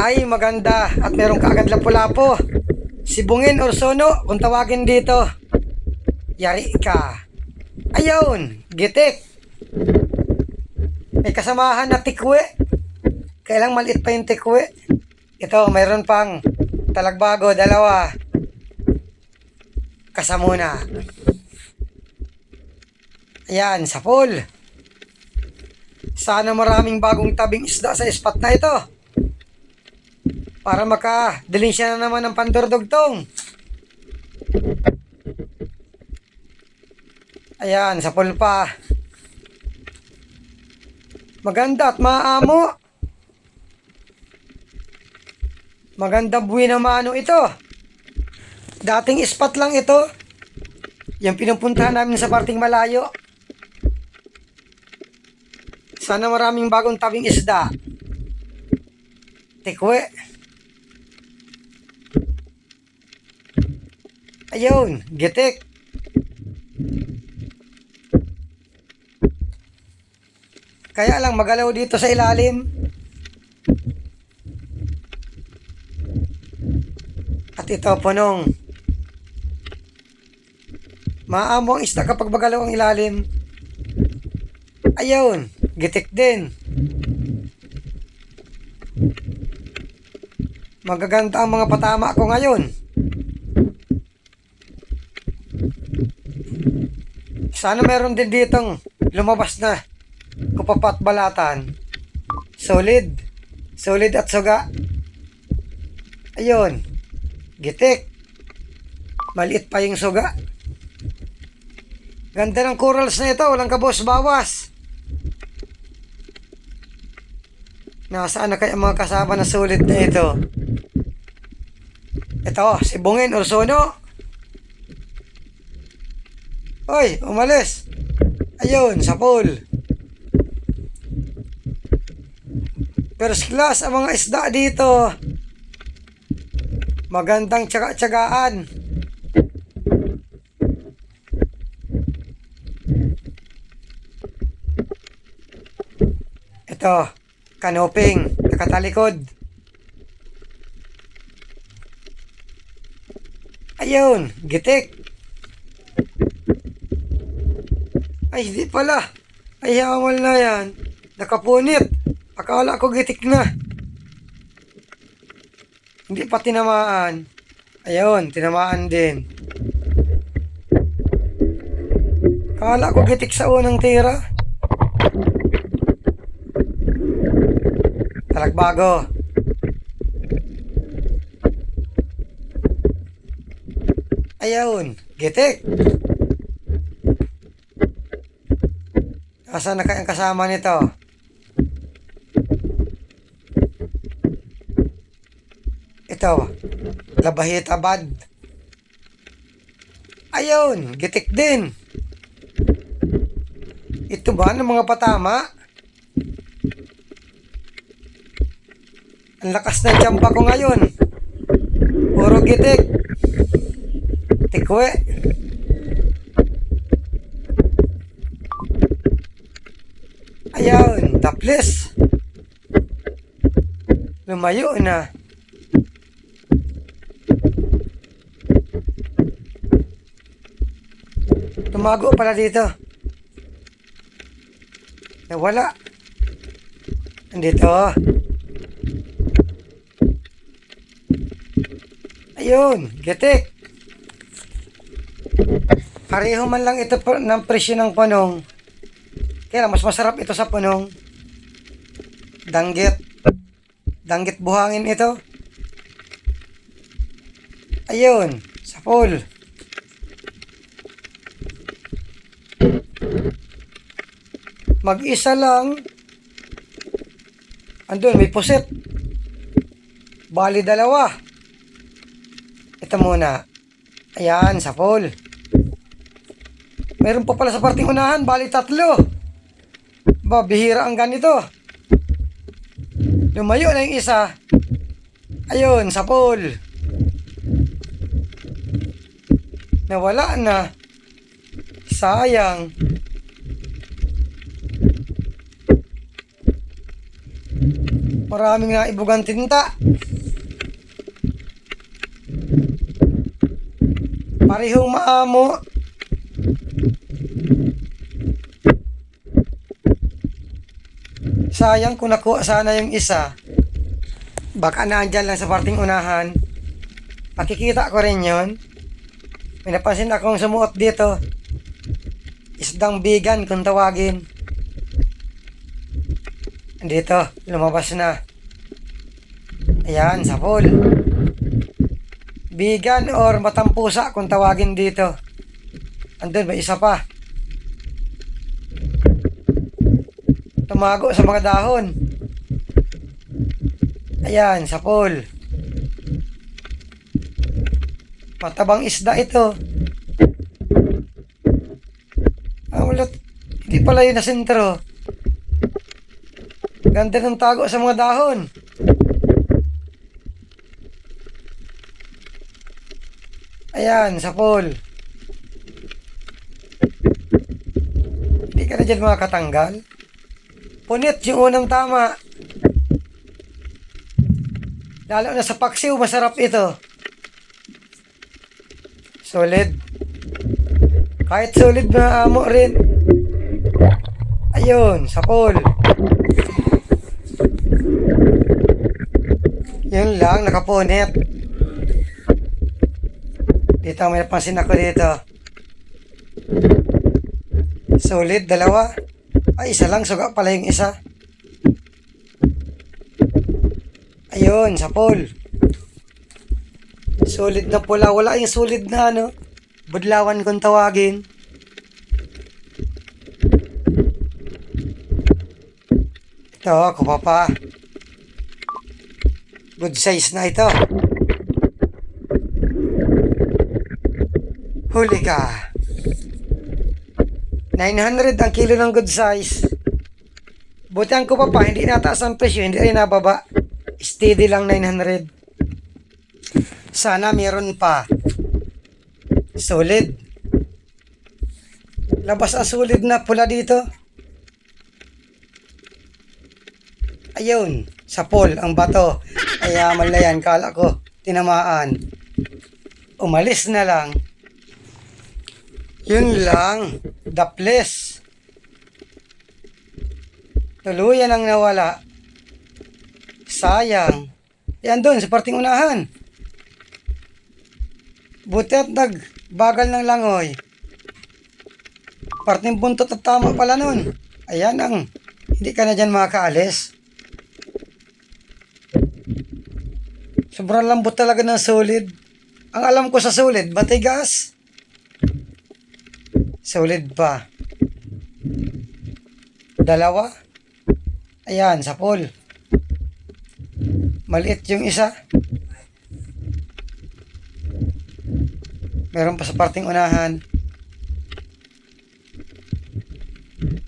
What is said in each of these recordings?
Ay, maganda. At meron ka agad lapu-lapo. Sibungin or sono, kung tawagin dito. Yari ka. Ayun, gitik. May kasamahan na tikwe. Kailang maliit pa yung tikwe. Ito, mayroon pang talagbago, dalawa. Kasamuna. Ayan, sapol. Sana maraming bagong tabing isda sa spot na ito. Para makadiling siya na naman ng pandurdugtong. Ayan, sapol pa. Maganda at maamo. Magandang buwi na mano ito. Dating spot lang ito. Yung pinupuntahan namin sa parting malayo. Sana maraming bagong tabing isda. Tikwe. Ayun, gitik. Kaya lang magalaw dito sa ilalim. At ito, punong. Maamo ang isda kapag magalaw ang ilalim. Ayun, gitik din. Magaganda ang mga patama ko ngayon. Sana meron din ditong lumabas na kupapat balatan. Solid. Solid at suga. Ayun. Gitik. Maliit pa yung suga. Ganda ng corals na ito. Walang kabos-bawas. Nasaan na kaya mga kasama na solid na ito? Ito, sibungin or sono. Oy, umalis. Ayun, sapol. First class ang mga isda dito. Magandang tsaga-tsagaan. Ito, kanoping, nakatalikod. Ayun, gitik. Ay, hindi pala. Ay, hamal na yan. Nakapunit. Akala ko gitik na. Hindi pa tinamaan. Ayun, tinamaan din. Akala ko gitik sa unang tira. Talagbago. Ayun, gitik. Asan na kayang kasama nito? Ito, labahita bad. Ayun, gitik din. Ito ba ng mga patama? Ang lakas ng tiyamba ko ngayon. Puro gitik. Tikwe. Ayun, taplis. Lumayo na. Tumago pala dito. Nawala. Andito. Ayun, gitik. Pareho man lang ito ng presyo ng punong. Kaya mas masarap ito sa punong. Danggit. Danggit buhangin ito. Ayun, sapol. Mag-isa lang. Andun, may pusit. Bali dalawa. Ito muna. Ayan, sapol. Meron pa pala sa parting unahan, bali tatlo. Ba, bihira ang ganito. Lumayo na yung isa. Ayun, sapol. Nawala na. Sayang. Maraming naibugang tinta. Parehong maamo. Sayang kung nakuha sana yung isa. Baka nandyan lang sa parting unahan. Makikita ko rin yun. May napansin akong sumuot dito. Isdang bigan kung tawagin. Dito, lumabas na. Ayan, sapol. Bigan or matampusa kung tawagin dito. Andun, may isa pa. Tumago sa mga dahon. Ayan, sapol. Matabang isda ito. Wala. Hindi pala yun na sentro. Ganda ng tago sa mga dahon. Ayan, sapol. Hindi ka na dyan makakatanggal. Punit yung unang tama. Lalo na sa paksiw, masarap ito. Solid. Kahit solid na amo rin. Ayun, sapol. Yun lang, nakapunit. Dito, may napansin ako dito. Solid, dalawa. Ay, isa lang, suga pala yung isa. Ayun, sapol. Solid na pula. Wala yung solid na ano. Budlawan kung tawagin. Ito, kuha pa. Good size na ito. Huli ka. 900 ang kilo ng good size. Buti ang kuha pa, hindi nataas ang presyo, hindi rin nababa. Steady lang 900. Sana meron pa. Solid. Labas ang solid na pula dito. Ayun, sapol ang bato. Kaya malayan, kala ko tinamaan. Umalis na lang. Yun lang, daples. Tuluyan ang nawala. Sayang. Yan doon sa parting unahan. Buti at nagbagal ng langoy. Parting buntot at tama pala nun. Ayan ang hindi ka na dyan makakaalis. Sobrang lambot talaga ng solid. Ang alam ko sa solid, matigas. Solid pa. Dalawa. Ayan, sapol. Maliit yung isa. Meron pa sa parting unahan.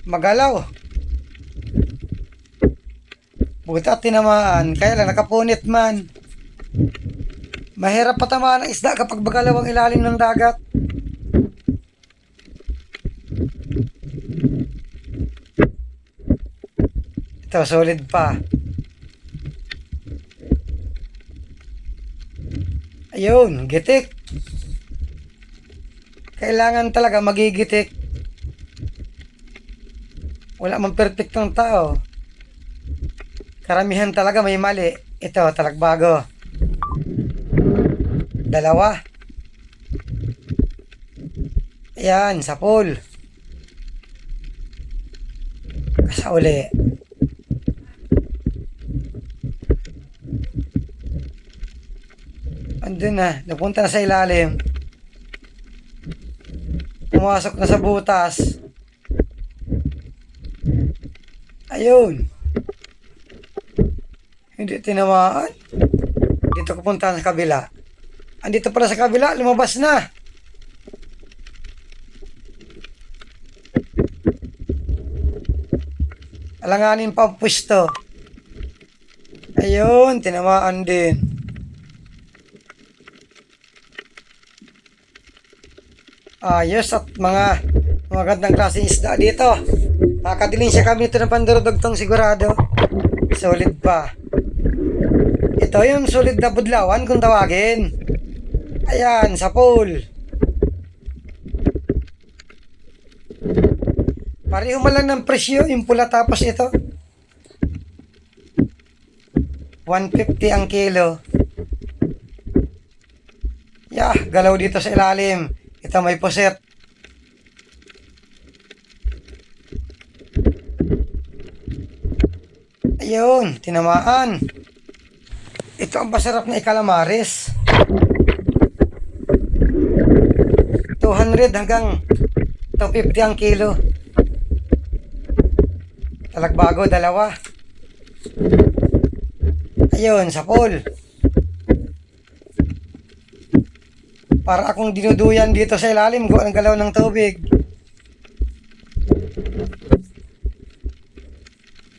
Magalaw. Buti at tinamaan. Kaya lang nakapunit man. Mahirap patamaan ng isda kapag magalaw ang ilalim ng dagat. Ito, solid pa. Ayun, gitik. Kailangan talaga magigitik. Wala mang perfectong tao. Karamihan talaga may mali. Ito, talagbago. Dalawa. Ayan, sapol. Kasa uli. Andun na, napunta na sa ilalim. Pumasok na sa butas. Ayun. Hindi tinamaan. Dito ko punta sa kabila. Andito pala sa kabila, lumabas na. Alanganin pa ang pwesto. Ayun, tinamaan din. Ayos at mga magandang klaseng isda dito. Nakakadiling siya kami ito ng pandurudugtong sigurado. Solid pa. Ito yung solid na budlawan kung tawagin. Ayan, sa pool. Pareho man lang ng presyo, yung pula tapos ito. 150 ang kilo. Galaw dito sa ilalim. Ito may puset. Ayun, tinamaan. Ito ang masarap na ikalamares. 200 hanggang 250 ang kilo. Talagbago, dalawa. Ayun, sa pool. Para akong dinuduyan dito sa ilalim ko ang galaw ng tubig.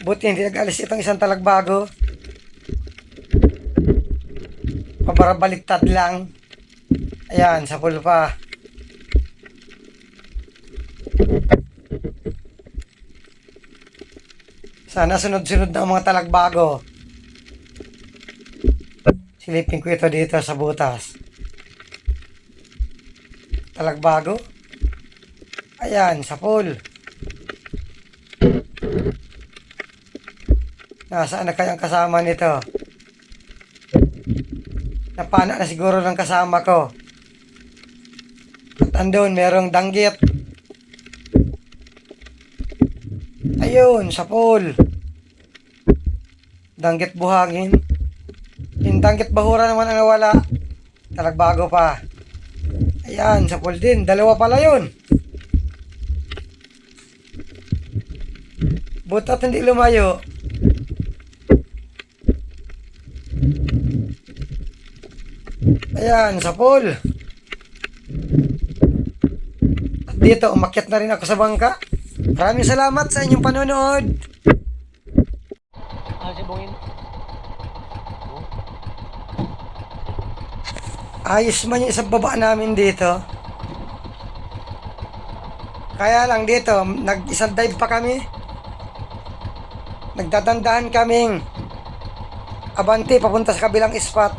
Buti hindi nag-alis itong isang talagbago. Pabarabaliktad lang. Ayan, sa pool pa. Sana sunod-sunod na ang mga talagbago. Silipin ko ito dito sa butas. Talagbago. Ayan, sa pool. Nasaan na kayang kasama nito? Napana na siguro ng kasama ko. At andun, merong danggit. Ayun, sa pool. Danggit buhangin. Yung danggit bahura naman ang nawala. Talagbago pa. Ayan, sa pool din. Dalawa pala yun. Butat hindi lumayo. Ayan, sa pool. At dito, umakyat na rin ako sa bangka. Maraming salamat sa inyong panonood. Ayos man yung isang baba namin dito. Kaya lang dito, nag-isang dive pa kami. Nagdadandaan kaming abante papunta sa kabilang spot.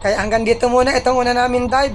Kaya hanggang dito muna itong una namin dive.